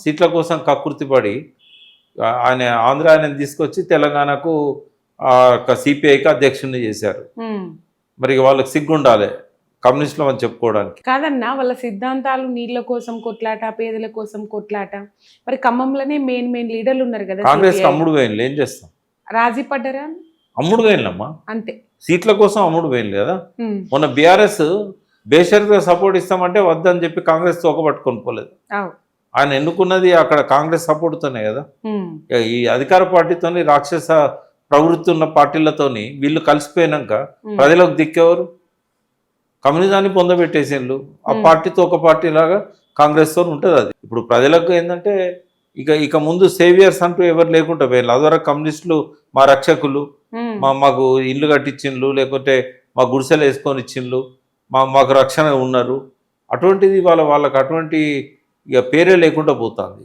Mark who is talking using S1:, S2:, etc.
S1: సీట్ల కోసం కక్కుర్తిపడి ఆయనని తీసుకొచ్చి తెలంగాణకు సిపిఐకి అధ్యక్షుడిని చేశారు. మరి వాళ్ళకి సిగ్గుండాలి కమ్యూనిస్టులు అని చెప్పుకోవడానికి.
S2: కాదన్నా వాళ్ళ సిద్ధాంతాలు నీళ్ళ కోసం కొట్లాట, పేదల కోసం కొట్లాట. మరి ఖమ్మంలోనే మెయిన్ లీడర్లు ఉన్నారు కదా.
S1: కాంగ్రెస్ అమ్ముడు వేయండి, ఏం చేస్తాం?
S2: రాజీ పడ్డారా?
S1: అమ్ముడు వేయండమ్మా,
S2: అంతే.
S1: సీట్ల కోసం అమ్ముడు వేయండి కదా. మొన్న బీఆర్ఎస్ బేషరతుగా సపోర్ట్ ఇస్తామంటే వద్దని చెప్పి కాంగ్రెస్ తోకబట్టుకొని పోలేదు. ఆయన ఎన్నుకున్నది అక్కడ కాంగ్రెస్ సపోర్ట్తోనే కదా. ఈ అధికార పార్టీతోని రాక్షస ప్రవృత్తి ఉన్న పార్టీలతోని వీళ్ళు కలిసిపోయినాక ప్రజలకు దిక్కేవారు? కమ్యూనిజాన్ని పొందబెట్టేసేళ్ళు. ఆ పార్టీతో ఒక పార్టీ లాగా కాంగ్రెస్తో ఉంటుంది. అది ఇప్పుడు ప్రజలకు ఏంటంటే ఇక ముందు సేవియర్స్ అంటూ ఎవరు లేకుండా పోయారు. అదివరకు కమ్యూనిస్టులు మా రక్షకులు, మాకు ఇల్లు కట్టించిండ్లు, లేకుంటే మా గుడిసెలు వేసుకొని ఇచ్చిండ్లు, మాకు రక్షణ ఉన్నారు. అటువంటిది వాళ్ళకి అటువంటి పేరే లేకుండా పోతుంది.